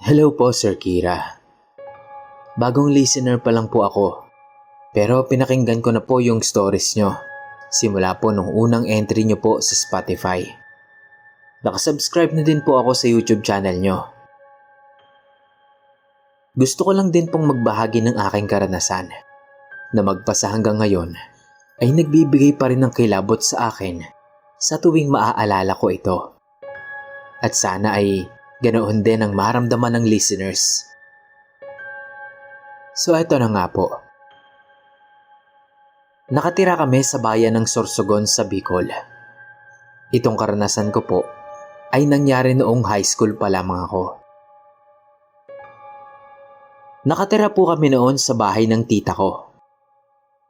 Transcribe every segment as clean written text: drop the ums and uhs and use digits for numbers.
Hello po, Sir Kira. Bagong listener pa lang po ako. Pero pinakinggan ko na po yung stories nyo. Simula po nung unang entry nyo po sa Spotify. Nakasubscribe na din po ako sa YouTube channel nyo. Gusto ko lang din pong magbahagi ng aking karanasan na magpasa hanggang ngayon ay nagbibigay pa rin ng kilabot sa akin sa tuwing maaalala ko ito. At sana ay ganoon din ang maramdaman ng listeners. So eto na nga po. Nakatira kami sa bayan ng Sorsogon sa Bicol. Itong karanasan ko po ay nangyari noong high school pa lamang ako. Nakatira po kami noon sa bahay ng tita ko.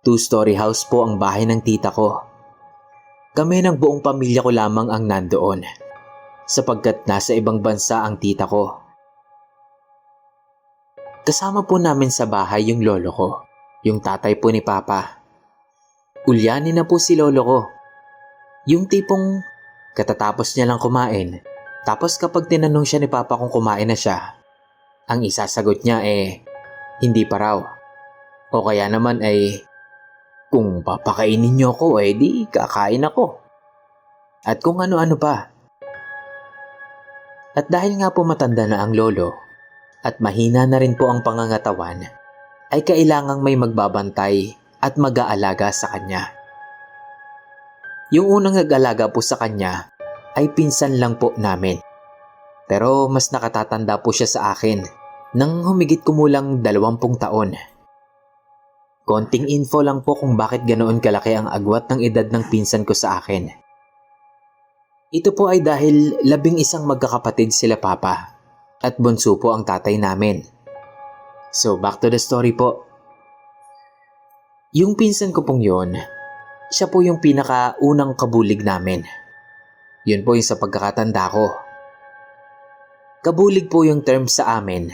2-story house po ang bahay ng tita ko. Kami ng buong pamilya ko lamang ang nandoon, sapagkat nasa ibang bansa ang tita ko. Kasama po namin sa bahay yung lolo ko, yung tatay po ni Papa. Ulyanin na po si lolo ko. Yung tipong katatapos niya lang kumain, tapos kapag tinanong siya ni Papa kung kumain na siya, ang isasagot niya hindi pa raw. O kaya naman kung papakainin niyo ako di kakain ako. At kung ano-ano pa. At dahil nga po matanda na ang lolo at mahina na rin po ang pangangatawan, ay kailangang may magbabantay at mag-aalaga sa kanya. Yung unang nag-alaga po sa kanya ay pinsan lang po namin. Pero mas nakatatanda po siya sa akin nang humigit kumulang 20 taon. Konting info lang po kung bakit ganoon kalaki ang agwat ng edad ng pinsan ko sa akin. Ito po ay dahil 11 magkakapatid sila Papa at bunso po ang tatay namin. So back to the story po. Yung pinsan ko pong yun, siya po yung pinakaunang kabulig namin. Yun po yung sa pagkakatanda ko. Kabulig po yung term sa amin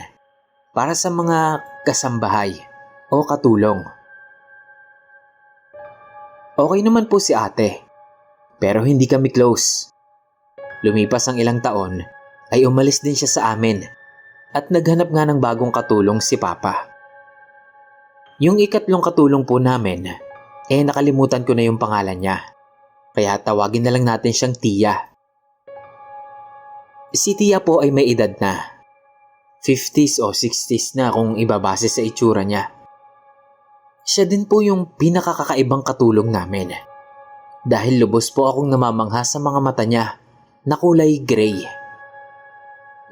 para sa mga kasambahay o katulong. Okay naman po si ate, pero hindi kami close. Lumipas ang ilang taon ay umalis din siya sa amin at naghanap nga ng bagong katulong si Papa. Yung ikatlong katulong po namin, nakalimutan ko na yung pangalan niya. Kaya tawagin na lang natin siyang Tia. Si Tia po ay may edad na. 50s o 60s na kung ibabase sa itsura niya. Siya din po yung pinakakakaibang katulong namin. Dahil lubos po akong namamangha sa mga mata niya na kulay gray.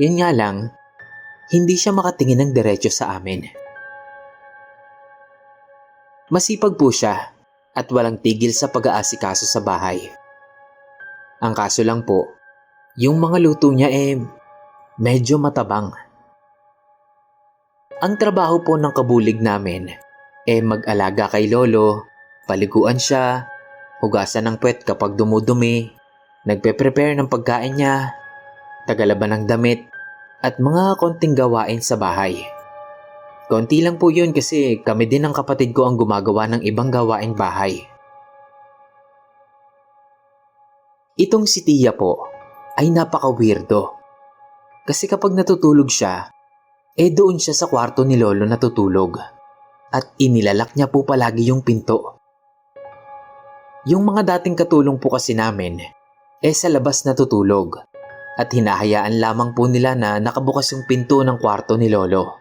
Yun nga lang, hindi siya makatingin ng diretso sa amin. Masipag po siya at walang tigil sa pag-aasikaso sa bahay. Ang kaso lang po, yung mga luto niya medyo matabang. Ang trabaho po ng kabulig namin mag-alaga kay lolo, paliguan siya, hugasan ng puwet kapag dumudumi, nagpe-prepare ng pagkain niya, tagalaban ng damit, at mga konting gawain sa bahay. Konti lang po yun kasi kami din ng kapatid ko ang gumagawa ng ibang gawaing bahay. Itong si Tia po ay napaka-weirdo. Kasi kapag natutulog siya, doon siya sa kwarto ni lolo natutulog. At inilalak niya po palagi yung pinto. Yung mga dating katulong po kasi namin, sa labas natutulog. At hinahayaan lamang po nila na nakabukas yung pinto ng kwarto ni lolo.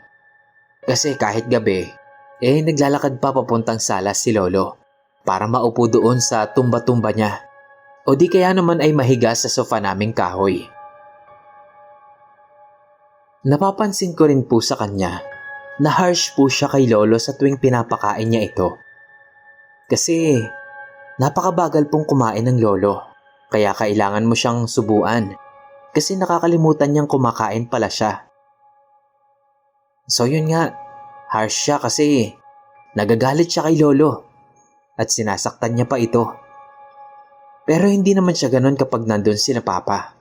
Kasi kahit gabi, naglalakad pa papuntang sala si lolo para maupo doon sa tumba-tumba niya. O di kaya naman ay mahiga sa sofa naming kahoy. Napapansin ko rin po sa kanya na harsh po siya kay lolo sa tuwing pinapakain niya ito. Kasi napakabagal pong kumain ng lolo, kaya kailangan mo siyang subuan kasi nakakalimutan niyang kumakain pala siya. So yun nga, harsh siya kasi nagagalit siya kay lolo at sinasaktan niya pa ito. Pero hindi naman siya ganun kapag nandun sila Papa.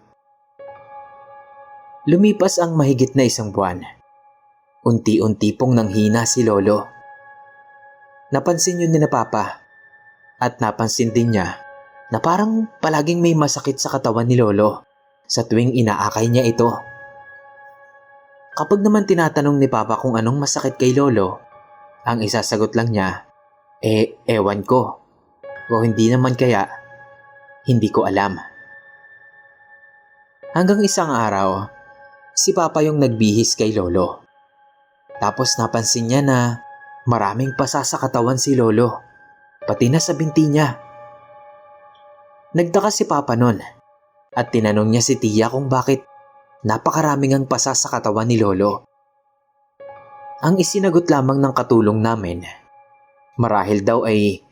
Lumipas ang mahigit na 1 buwan. Unti-unti pong nanghina si lolo. Napansin yun ni na Papa at napansin din niya na parang palaging may masakit sa katawan ni lolo sa tuwing inaakay niya ito. Kapag naman tinatanong ni Papa kung anong masakit kay Lolo, ang isasagot lang niya, ewan ko. O hindi naman kaya, hindi ko alam. Hanggang isang araw, si Papa yung nagbihis kay Lolo. Tapos napansin niya na maraming pasa sa katawan si Lolo, pati na sa binti niya. Nagtaka si Papa nun at tinanong niya si Tia kung bakit napakaraming ang pasa sa katawan ni Lolo. Ang isinagot lamang ng katulong namin, marahil daw ay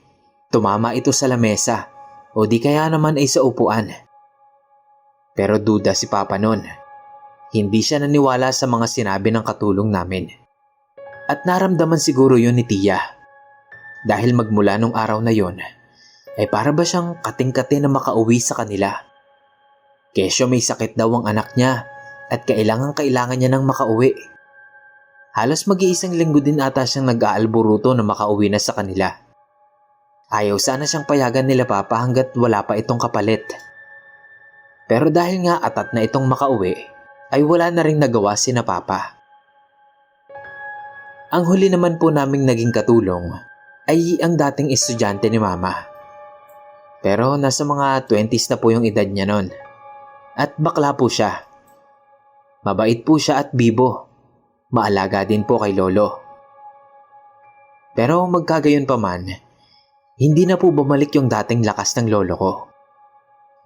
tumama ito sa lamesa o di kaya naman ay sa upuan. Pero duda si Papa nun. Hindi siya naniwala sa mga sinabi ng katulong namin. At naramdaman siguro yun ni Tia. Dahil magmula nung araw na yon, ay para ba siyang kating-kate na makauwi sa kanila. Kesyo may sakit daw ang anak niya at kailangan niya nang makauwi. Halos mag-iisang linggo din ata siyang nag-aalburuto na makauwi na sa kanila. Ayaw sana siyang payagan nila Papa hanggat wala pa itong kapalit. Pero dahil nga atat na itong makauwi, ay wala na ring nagawa sina Papa. Ang huli naman po naming naging katulong ay ang dating estudyante ni Mama. Pero nasa mga 20s na po yung edad niya nun. At bakla po siya. Mabait po siya at bibo. Maalaga din po kay Lolo. Pero magkagayon pa man, hindi na po bumalik yung dating lakas ng lolo ko.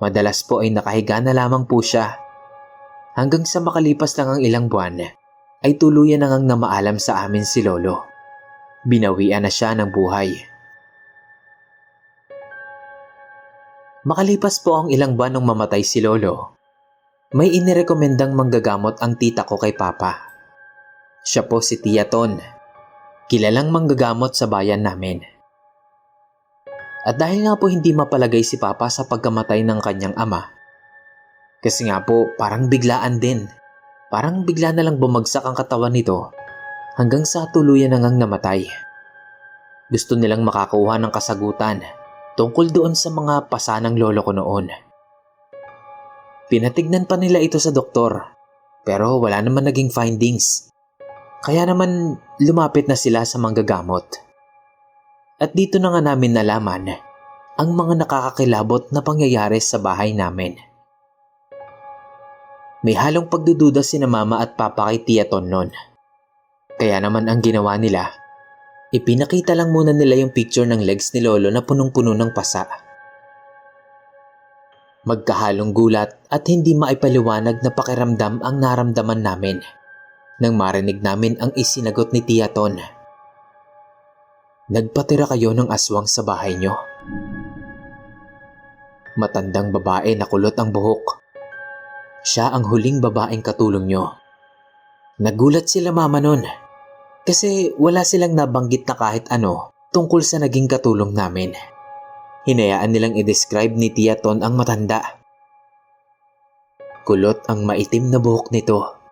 Madalas po ay nakahiga na lamang po siya. Hanggang sa makalipas lang ang ilang buwan, ay tuluyan na ngang namaalam sa amin si Lolo. Binawian na siya ng buhay. Makalipas po ang ilang buwan nung mamatay si Lolo, may inirekomendang manggagamot ang tita ko kay Papa. Siya po si Tia Ton, kilalang manggagamot sa bayan namin. At dahil nga po hindi mapalagay si Papa sa pagkamatay ng kanyang ama, kasi nga po parang biglaan din. Parang bigla na lang bumagsak ang katawan nito hanggang sa tuluyan na ngang namatay. Gusto nilang makakuha ng kasagutan tungkol doon sa mga pasa ng lolo ko noon. Pinatignan pa nila ito sa doktor pero wala naman naging findings. Kaya naman lumapit na sila sa manggagamot. At dito na nga namin nalaman ang mga nakakakilabot na pangyayari sa bahay namin. May halong pagdududa sina Mama at Papa kay Tia Ton noon. Kaya naman ang ginawa nila, ipinakita lang muna nila yung picture ng legs ni Lolo na punong-puno ng pasa. Magkahalong gulat at hindi maipaliwanag na pakiramdam ang naramdaman namin nang marinig namin ang isinagot ni Tia Ton. Nagpatira kayo ng aswang sa bahay nyo. Matandang babae na kulot ang buhok. Siya ang huling babaeng katulong nyo. Nagulat sila Mama nun kasi wala silang nabanggit na kahit ano tungkol sa naging katulong namin. Hinayaan nilang i-describe ni Tia Ton ang matanda. Kulot ang maitim na buhok nito.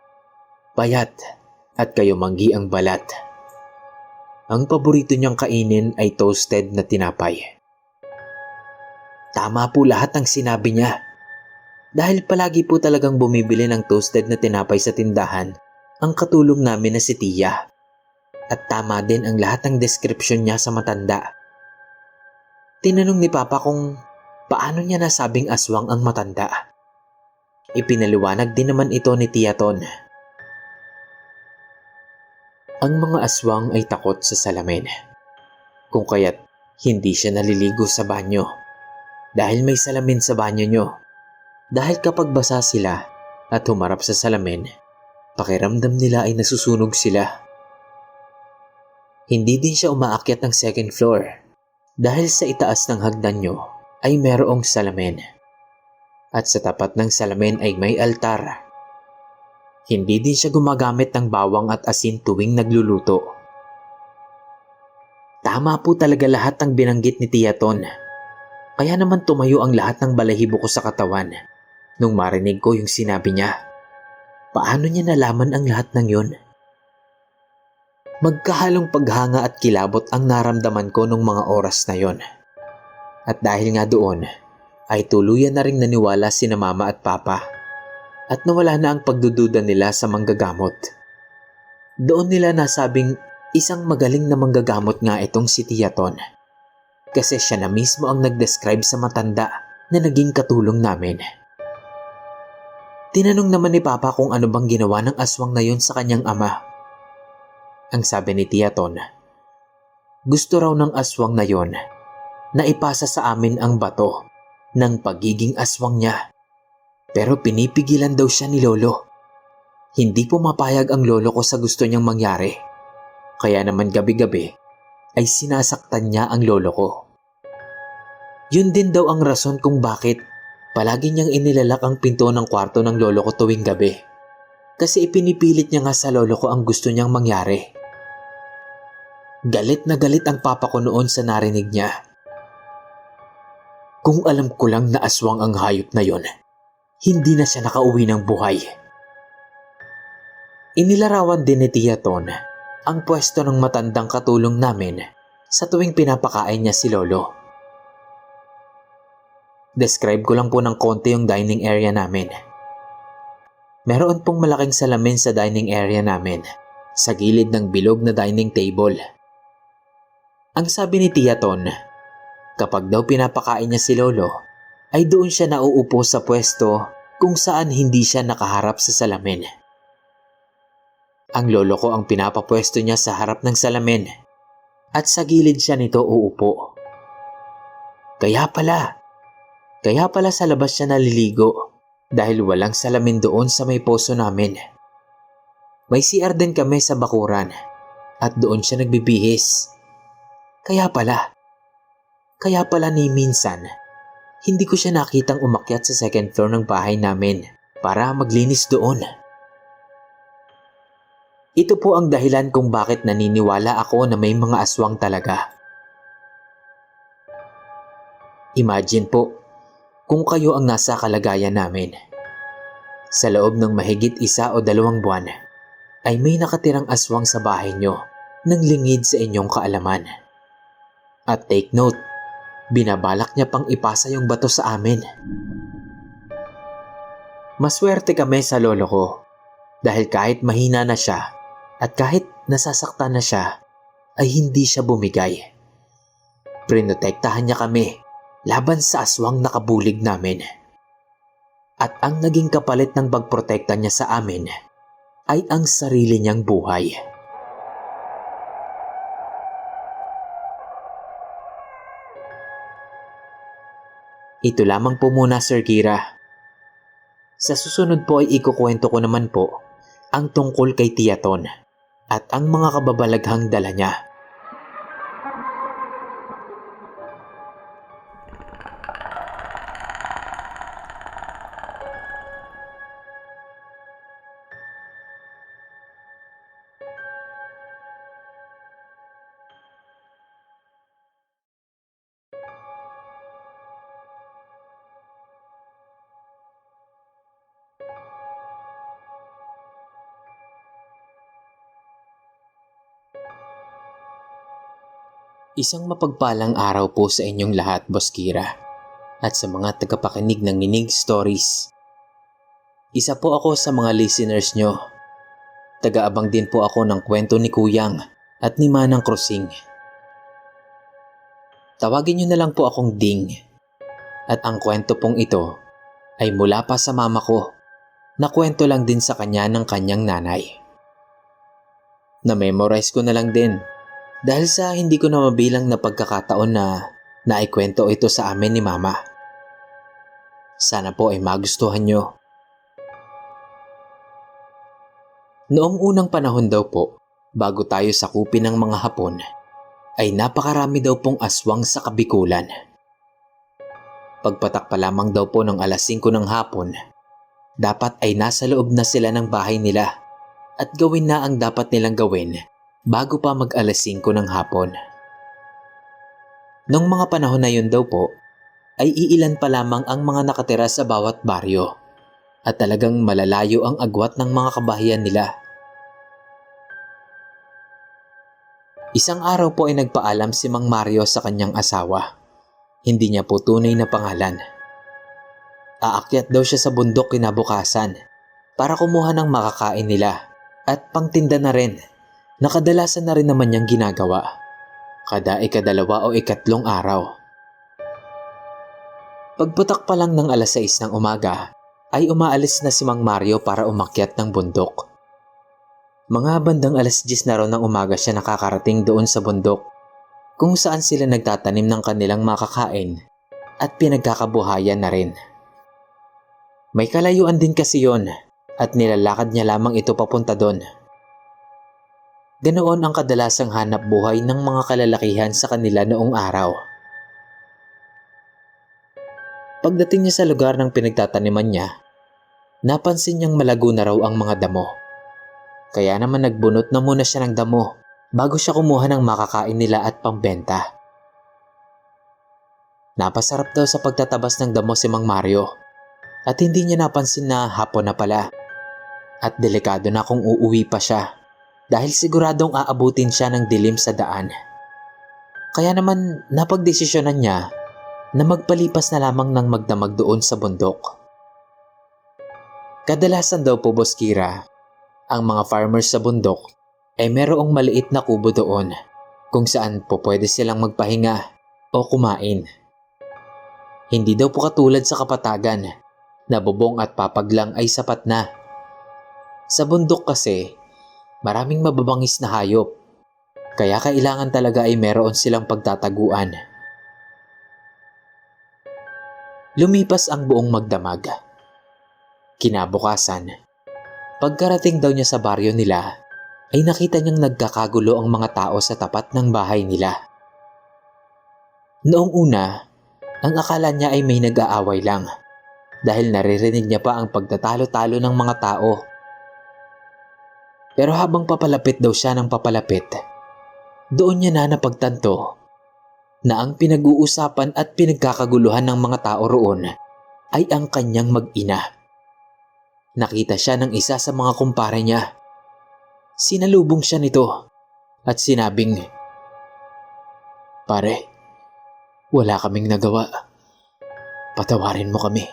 Payat at kayumanggi ang balat. Ang paborito niyang kainin ay toasted na tinapay. Tama po lahat ng sinabi niya. Dahil palagi po talagang bumibili ng toasted na tinapay sa tindahan ang katulong namin na si Tia. At tama din ang lahat ng description niya sa matanda. Tinanong ni Papa kung paano niya nasabing aswang ang matanda. Ipinaliwanag din naman ito ni Tia Ton. Ang mga aswang ay takot sa salamin. Kung kaya't hindi siya naliligo sa banyo. Dahil may salamin sa banyo nyo. Dahil kapag basa sila at humarap sa salamin, pakiramdam nila ay nasusunog sila. Hindi din siya umaakyat ng second floor dahil sa itaas ng hagdan nyo ay merong salamin. At sa tapat ng salamin ay may altar. Hindi din siya gumagamit ng bawang at asin tuwing nagluluto. Tama po talaga lahat ng binanggit ni Tia Ton. Kaya naman tumayo ang lahat ng balahibo ko sa katawan nung marinig ko yung sinabi niya. Paano niya nalaman ang lahat ng yun? Magkahalong paghanga at kilabot ang naramdaman ko nung mga oras na yon. At dahil nga doon, ay tuluyan na ring naniwala sina Mama at Papa. At nawala na ang pagdududa nila sa manggagamot. Doon nila nasabing isang magaling na manggagamot nga itong si Tiyaton. Kasi siya na mismo ang nag-describe sa matanda na naging katulong namin. Tinanong naman ni Papa kung ano bang ginawa ng aswang na yun sa kanyang ama. Ang sabi ni Tiyaton, gusto raw ng aswang na yun na ipasa sa amin ang bato ng pagiging aswang niya. Pero pinipigilan daw siya ni Lolo. Hindi pumapayag ang lolo ko sa gusto niyang mangyari. Kaya naman gabi-gabi ay sinasaktan niya ang lolo ko. Yun din daw ang rason kung bakit palagi niyang inilalak ang pinto ng kwarto ng lolo ko tuwing gabi. Kasi ipinipilit niya nga sa lolo ko ang gusto niyang mangyari. Galit na galit ang papa ko noon sa narinig niya. Kung alam ko lang na aswang ang hayop na yon, hindi na siya nakauwi ng buhay. Inilarawan din ni Tiyaton ang pwesto ng matandang katulong namin sa tuwing pinapakain niya si Lolo. Describe ko lang po ng konti yung dining area namin. Meron pong malaking salamin sa dining area namin sa gilid ng bilog na dining table. Ang sabi ni Tiyaton, kapag daw pinapakain niya si Lolo, ay doon siya nauupo sa pwesto kung saan hindi siya nakaharap sa salamin. Ang lolo ko ang pinapapwesto niya sa harap ng salamin at sa gilid siya nito uupo. Kaya pala sa labas siya naliligo dahil walang salamin doon sa may poso namin. May CR din kami sa bakuran at doon siya nagbibihis. Kaya pala ni minsan, hindi ko siya nakitang umakyat sa second floor ng bahay namin para maglinis doon. Ito po ang dahilan kung bakit naniniwala ako na may mga aswang talaga. Imagine po, kung kayo ang nasa kalagayan namin. Sa loob ng mahigit 1 o 2 buwan, ay may nakatirang aswang sa bahay nyo nang lingid sa inyong kaalaman. At take note, binabalak niya pang ipasa yung bato sa amin. Maswerte kami sa lolo ko dahil kahit mahina na siya at kahit nasasaktan na siya, ay hindi siya bumigay. Prinotektahan niya kami laban sa aswang nakabulig namin. At ang naging kapalit ng pagprotekta niya sa amin ay ang sarili niyang buhay. Ito lamang po muna, Sir Kira. Sa susunod po ay ikukwento ko naman po ang tungkol kay Tiyaton at ang mga kababalaghang dala niya. Isang mapagpalang araw po sa inyong lahat, Boss Kira, at sa mga tagapakinig ng Ninig Stories. Isa po ako sa mga listeners nyo. Taga-abang din po ako ng kwento ni Kuyang at ni Manang Krusing. Tawagin nyo na lang po akong Ding. At ang kwento pong ito ay mula pa sa mama ko na kwento lang din sa kanya ng kanyang nanay. Na-memorize ko na lang din dahil sa hindi ko na mabilang na pagkakataon na naikwento ito sa amin ni Mama. Sana po ay magustuhan nyo. Noong unang panahon daw po, bago tayo sakupin ng mga Hapon, ay napakarami daw pong aswang sa Kabikulan. Pagpatak pa lamang daw po ng 5:00 ng hapon, dapat ay nasa loob na sila ng bahay nila at gawin na ang dapat nilang gawin bago pa mag 5:00 ng hapon. Noong mga panahon na yun daw po, ay iilan pa lamang ang mga nakatira sa bawat baryo at talagang malalayo ang agwat ng mga kabahayan nila. Isang araw po ay nagpaalam si Mang Mario sa kanyang asawa. Hindi niya po tunay na pangalan. Aakyat daw siya sa bundok kinabukasan para kumuha ng makakain nila at pangtinda na rin na kadalasan na rin naman niyang ginagawa kada ikadalawa o ikatlong araw. Pagputak pa lang ng alas 6 ng umaga ay umaalis na si Mang Mario para umakyat ng bundok. Mga bandang alas 10 na raw ng umaga siya nakakarating doon sa bundok kung saan sila nagtatanim ng kanilang makakain at pinagkakabuhayan na rin. May kalayuan din kasi yon at nilalakad niya lamang ito papunta doon. Ganoon ang kadalasang hanap buhay ng mga kalalakihan sa kanila noong araw. Pagdating niya sa lugar ng pinagtataniman niya, napansin niyang malago na raw ang mga damo. Kaya naman nagbunot na muna siya ng damo bago siya kumuha ng makakain nila at pambenta. Napasarap daw sa pagtatabas ng damo si Mang Mario at hindi niya napansin na hapon na pala at delikado na kung uuwi pa siya dahil siguradong aabutin siya ng dilim sa daan. Kaya naman napagdesisyonan niya na magpalipas na lamang ng magdamag doon sa bundok. Kadalasan daw po, Boss Kira, ang mga farmers sa bundok ay merong maliit na kubo doon kung saan po pwede silang magpahinga o kumain. Hindi daw po katulad sa kapatagan na bubong at papag lang ay sapat na. Sa bundok kasi, maraming mababangis na hayop, kaya kailangan talaga ay meron silang pagtataguan. Lumipas ang buong magdamag. Kinabukasan, pagkarating daw niya sa baryo nila, ay nakita niyang nagkakagulo ang mga tao sa tapat ng bahay nila. Noong una, ang akala niya ay may nag-aaway lang dahil naririnig niya pa ang pagtatalo-talo ng mga tao. Pero habang papalapit daw siya ng papalapit, doon niya na napagtanto na ang pinag-uusapan at pinagkakaguluhan ng mga tao roon ay ang kanyang mag-ina. Nakita siya ng isa sa mga kumpare niya. Sinalubong siya nito at sinabing, "Pare, wala kaming nagawa. Patawarin mo kami.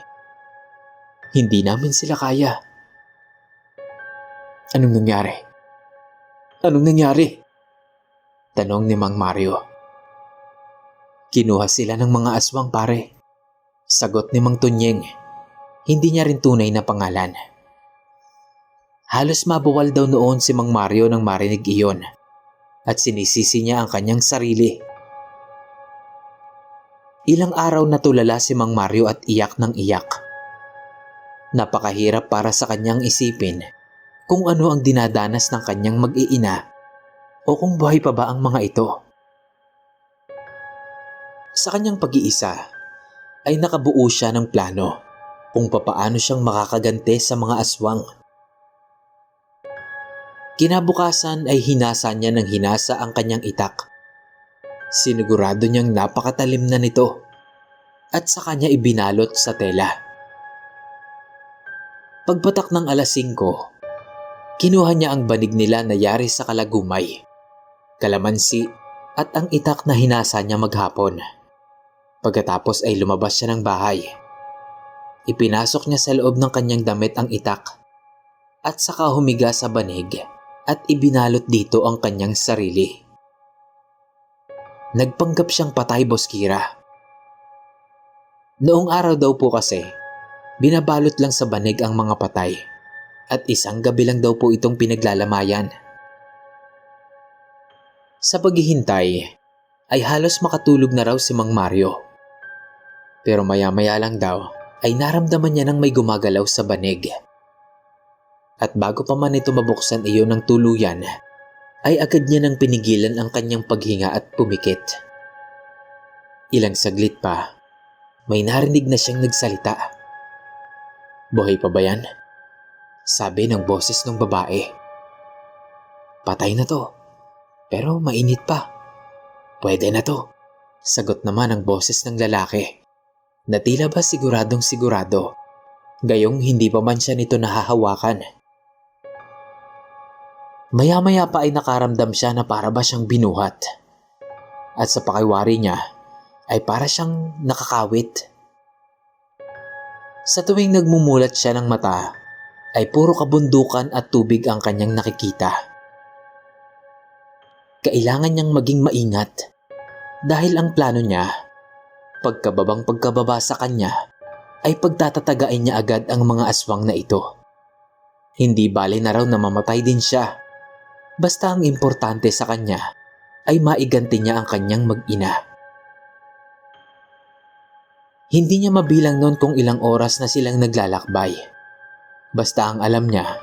Hindi namin sila kaya." "Anong nangyari? Anong nangyari?" tanong ni Mang Mario. "Kinuha sila ng mga aswang, pare." Sagot ni Mang Tunyeng. Hindi niya rin tunay na pangalan. Halos mabawal daw noon si Mang Mario nang marinig iyon at sinisisi niya ang kanyang sarili. Ilang araw na tulala si Mang Mario at iyak ng iyak. Napakahirap para sa kanyang isipin kung ano ang dinadanas ng kanyang mag-iina o kung buhay pa ba ang mga ito. Sa kanyang pag-iisa ay nakabuo siya ng plano kung papaano siyang makakaganti sa mga aswang. Kinabukasan ay hinasa niya ng hinasa ang kanyang itak. Sinigurado niyang napakatalim na nito at sa kanya ibinalot sa tela. Pagpatak ng alas 5, kinuha niya ang banig nila na yari sa kalagumay, kalamansi at ang itak na hinasa niya maghapon. Pagkatapos ay lumabas siya ng bahay. Ipinasok niya sa loob ng kanyang damit ang itak at saka humiga sa banig at ibinalot dito ang kanyang sarili. Nagpanggap siyang patay, Boss Kira. Noong araw daw po kasi, binabalot lang sa banig ang mga patay at isang gabi lang daw po itong pinaglalamayan. Sa paghihintay, ay halos makatulog na raw si Mang Mario. Pero maya-maya lang daw ay naramdaman niya nang may gumagalaw sa banig. At bago pa man ito mabuksan iyon ng tuluyan, ay agad niya nang pinigilan ang kanyang paghinga at pumikit. Ilang saglit pa, may narinig na siyang nagsalita. "Buhay pa ba yan?" sabi ng boses ng babae. "Patay na to, pero mainit pa. Pwede na to," sagot naman ang boses ng lalaki, na tila ba siguradong sigurado, gayong hindi pa man siya nito nahahawakan. Maya-maya pa ay nakaramdam siya na para ba siyang binuhat. At sa pakiwari niya ay para siyang nakakawit. Sa tuwing nagmumulat siya ng mata, ay puro kabundukan at tubig ang kanyang nakikita. kailangan niyang maging maingat dahil ang plano niya, pagkababa sa kanya, ay pagtatatagain niya agad ang mga aswang na ito. Hindi bale na raw na mamatay din siya. Basta ang importante sa kanya ay maiganti niya ang kanyang mag-ina. Hindi niya mabilang noon kung ilang oras na silang naglalakbay. Basta ang alam niya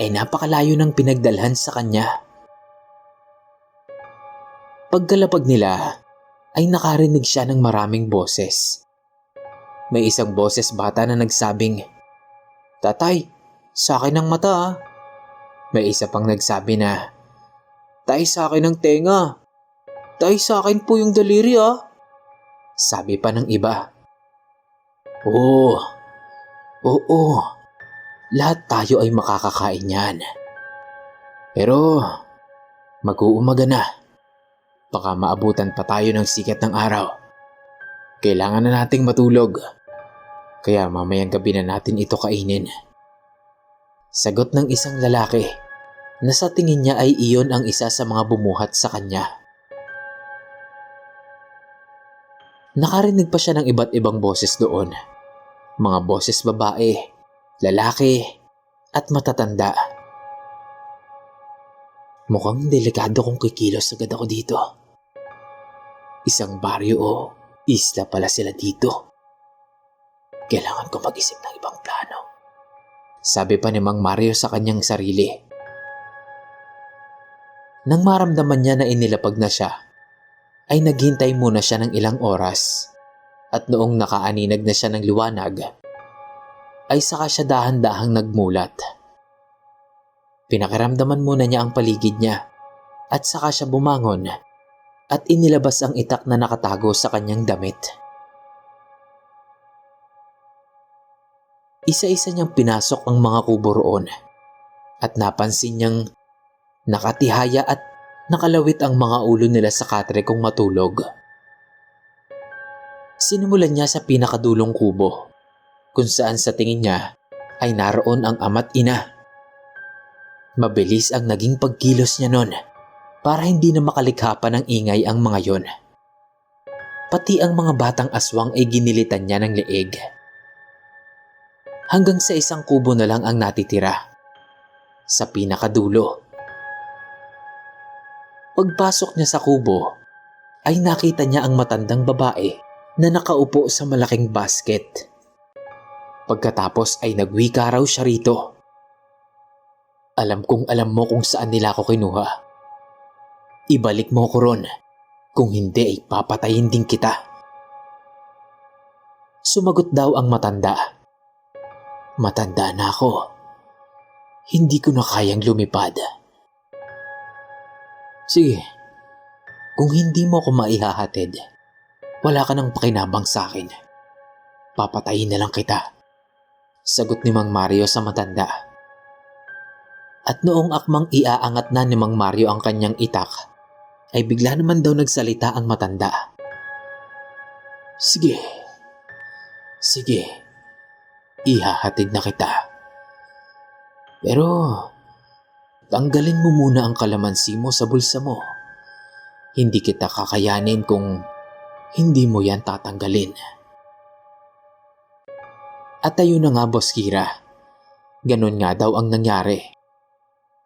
ay napakalayo ng pinagdalhan sa kanya. Pagkalapag nila ay nakarinig siya ng maraming boses. May isang boses bata na nagsabing, "Tatay, sa akin ang mata ah." May isa pang nagsabi na, "Tay, sa akin ang tenga. Tay, sa akin po yung daliri ah." Sabi pa ng iba, "Oo, oo, lahat tayo ay makakakain yan. Pero mag-uumaga na. Baka maabutan pa tayo ng sikat ng araw. Kailangan na nating matulog. Kaya mamayang gabi na natin ito kainin." Sagot ng isang lalaki na sa tingin niya ay iyon ang isa sa mga bumuhat sa kanya. Nakarinig pa siya ng iba't ibang boses doon. Mga boses babae, lalaki, at matatanda. Mukhang delikado kung kikilos agad ako dito. Isang baryo o isla pala sila dito. Kailangan ko mag-isip ng ibang plano. Sabi pa ni Mang Mario sa kanyang sarili. Nang maramdaman niya na inilapag na siya, ay naghintay muna siya ng ilang oras. At noong nakaaninag na siya ng liwanag, ay saka siya dahan-dahang nagmulat. Pinakiramdaman muna niya ang paligid niya at saka siya bumangon at inilabas ang itak na nakatago sa kanyang damit. Isa-isa niyang pinasok ang mga kubo roon at napansin niyang nakatihaya at nakalawit ang mga ulo nila sa katre kung matulog. Sinimulan niya sa pinakadulong kubo kung saan sa tingin niya ay naroon ang ama't ina. Mabilis ang naging pagkilos niya noon para hindi na makalikha pa ng ingay ang mga yon. Pati ang mga batang aswang ay ginilitan niya ng leeg. Hanggang sa isang kubo na lang ang natitira, sa pinakadulo. Pagpasok niya sa kubo, ay nakita niya ang matandang babae na nakaupo sa malaking basket. Pagkatapos ay nagwika raw siya rito. "Alam kong alam mo kung saan nila ako kinuha. Ibalik mo ko ron. Kung hindi ay papatayin din kita." Sumagot daw ang matanda. "Matanda na ako. Hindi ko na kayang lumipad." "Sige, kung hindi mo ako maihahatid, wala ka nang pakinabang sa akin. Papatayin na lang kita." Sagot ni Mang Mario sa matanda. At noong akmang iaangat na ni Mang Mario ang kanyang itak, ay bigla naman daw nagsalita ang matanda. Sige, ihahatid na kita. Pero tanggalin mo muna ang kalamansi mo sa bulsa mo. Hindi kita kakayanin kung hindi mo yan tatanggalin." At ayun na nga, Boss Kira. Ganon nga daw ang nangyari.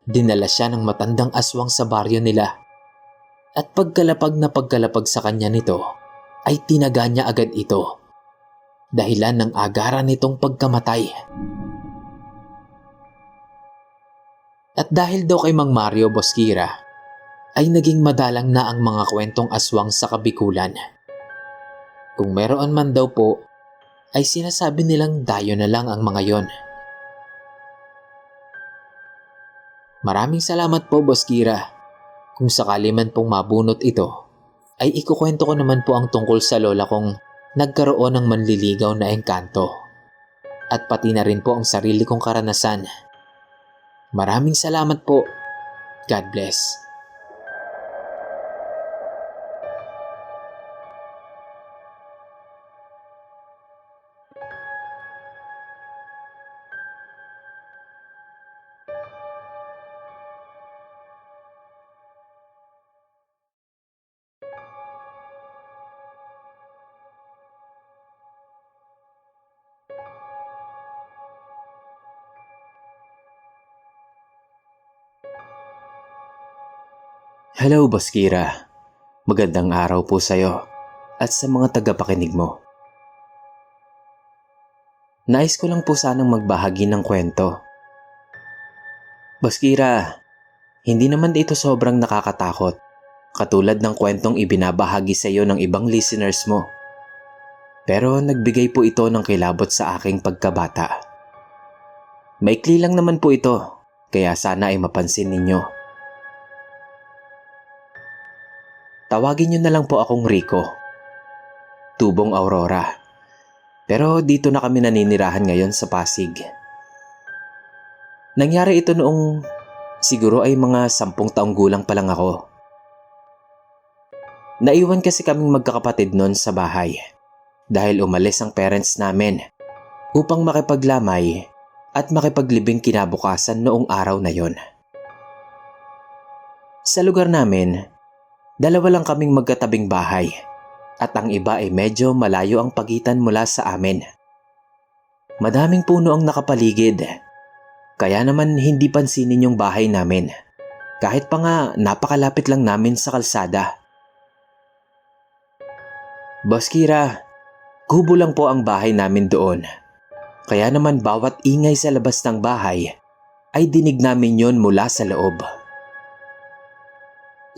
Dinala siya ng matandang aswang sa baryo nila. At pagkalapag sa kanya nito, ay tinaga niya agad ito. Dahilan ng agaran nitong pagkamatay. At dahil daw kay Mang Mario, Boss Kira, ay naging madalang na ang mga kwentong aswang sa Kabikulan. Kung meron man daw po, ay sinasabi nilang dayo na lang ang mga yon. Maraming salamat po, Boss Kira. Kung sakali man pong mabunot ito, ay ikukwento ko naman po ang tungkol sa lola kong nagkaroon ng manliligaw na engkanto. At pati na rin po ang sarili kong karanasan. Maraming salamat po. God bless. Hello, Boss Kira. Magandang araw po sa'yo at sa mga tagapakinig mo. Nais ko lang po sanang magbahagi ng kwento. Boss Kira, hindi naman ito sobrang nakakatakot, katulad ng kwentong ibinabahagi sa iyo ng ibang listeners mo. Pero nagbigay po ito ng kilabot sa aking pagkabata. Maikli lang naman po ito, kaya sana ay mapansin ninyo. Tawagin niyo na lang po akong Rico. Tubong Aurora. Pero dito na kami naninirahan ngayon sa Pasig. Nangyari ito noong siguro ay mga 10 taong gulang pa lang ako. Naiwan kasi kaming magkakapatid noon sa bahay dahil umalis ang parents namin upang makipaglamay at makipaglibing kinabukasan noong araw na yon. Sa lugar namin, 2 lang kaming magkatabing bahay at ang iba ay medyo malayo ang pagitan mula sa amin. Madaming puno ang nakapaligid, kaya naman hindi pansinin yung bahay namin, kahit pa nga napakalapit lang namin sa kalsada. Boss Kira, kubo lang po ang bahay namin doon, kaya naman bawat ingay sa labas ng bahay ay dinig namin yon mula sa loob.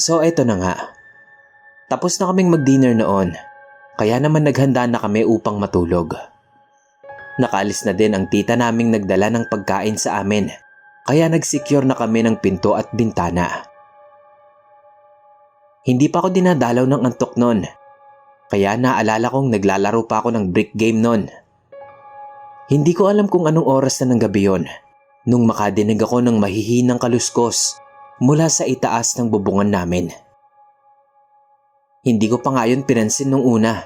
So eto na nga, tapos na kaming mag-dinner noon, kaya naman naghanda na kami upang matulog. Nakaalis na din ang tita naming nagdala ng pagkain sa amin, kaya nagsecure na kami ng pinto at bintana. Hindi pa ako dinadalaw ng antok noon, kaya naalala kong naglalaro pa ako ng brick game noon. Hindi ko alam kung anong oras na ng gabi yon, nung makadinig ako ng mahihinang kaluskos mula sa itaas ng bubungan namin. Hindi ko pa nga yun pinansin nung una,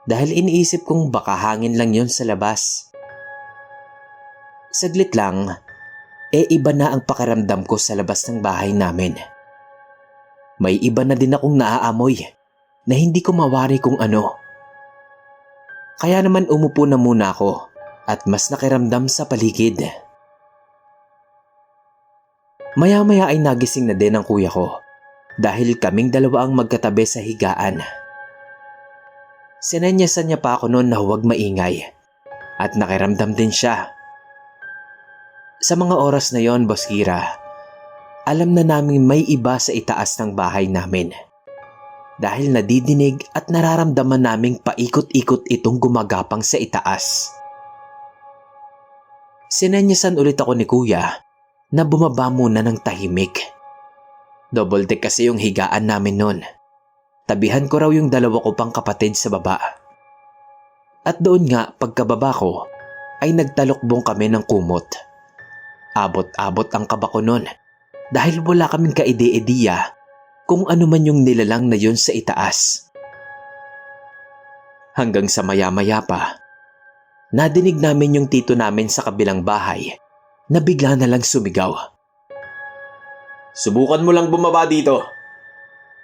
dahil iniisip kong baka hangin lang yon sa labas. Saglit lang, iba na ang pakiramdam ko sa labas ng bahay namin. May iba na din akong naaamoy na hindi ko mawari kung ano. Kaya naman umupo na muna ako at mas nakiramdam sa paligid. Maya-maya ay nagising na din ang kuya ko dahil kaming 2 ang magkatabi sa higaan. Sinenyasan niya pa ako noon na huwag maingay at nakiramdam din siya. Sa mga oras na yon, Boss Kira, alam na namin may iba sa itaas ng bahay namin dahil nadidinig at nararamdaman naming paikot-ikot itong gumagapang sa itaas. Sinenyasan ulit ako ni kuya na bumaba muna ng tahimik. Double deck kasi yung higaan namin noon. Tabihan ko raw yung 2 ko pang kapatid sa baba. At doon nga pagkababa ko ay nagtalokbong kami ng kumot. Abot-abot ang kaba ko noon dahil wala kaming kaide-ideya kung ano man yung nilalang na yun sa itaas. Hanggang sa maya-maya pa, nadinig namin yung tito namin sa kabilang bahay na bigla na lang sumigaw. "Subukan mo lang bumaba dito.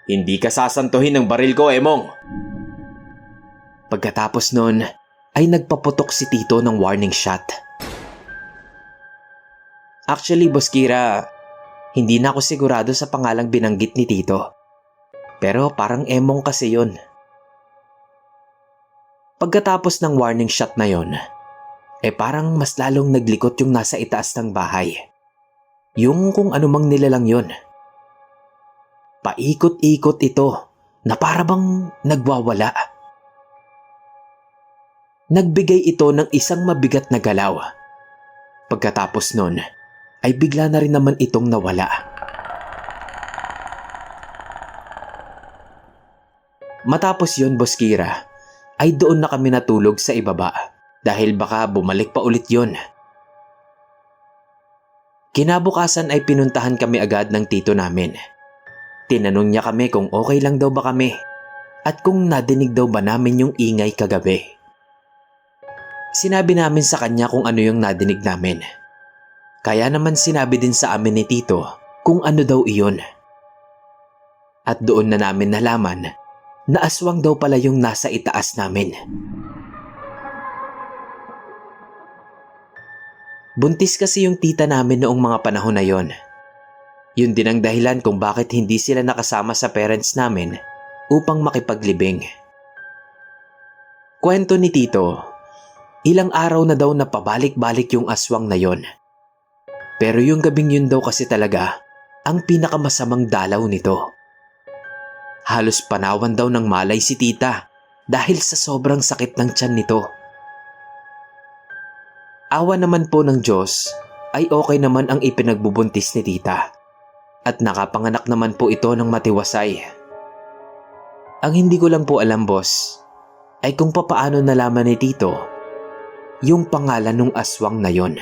Hindi ka sasantuhin ng baril ko, Emong." Pagkatapos nun ay nagpaputok si tito ng warning shot. Actually, Boss Kira, hindi na ako sigurado sa pangalang binanggit ni tito. Pero parang Emong kasi yun. Pagkatapos ng warning shot na yon, parang mas lalong naglikot yung nasa itaas ng bahay. Yung kung anumang nilalang yun. Paikot-ikot ito na para bang nagwawala. Nagbigay ito ng isang mabigat na galaw. Pagkatapos nun, ay bigla na rin naman itong nawala. Matapos yun, Boss Kira, ay doon na kami natulog sa ibaba dahil baka bumalik pa ulit yun. Kinabukasan ay pinuntahan kami agad ng tito namin. Tinanong niya kami kung okay lang daw ba kami at kung nadinig daw ba namin yung ingay kagabi. Sinabi namin sa kanya kung ano yung nadinig namin. Kaya naman sinabi din sa amin ni tito kung ano daw iyon. At doon na namin nalaman na aswang daw pala yung nasa itaas namin. Buntis kasi yung tita namin noong mga panahon na yon. Yun din ang dahilan kung bakit hindi sila nakasama sa parents namin upang makipaglibing. Kwento ni Tito, ilang araw na daw na pabalik-balik yung aswang na yon. Pero yung gabing yun daw kasi talaga ang pinakamasamang dalaw nito. Halos panawan daw ng malay si tita dahil sa sobrang sakit ng tiyan nito. Awa naman po ng Diyos ay okay naman ang ipinagbubuntis ni tita at nakapanganak naman po ito ng matiwasay. Ang hindi ko lang po alam, boss, ay kung papaano nalaman ni Tito yung pangalan ng aswang na yon.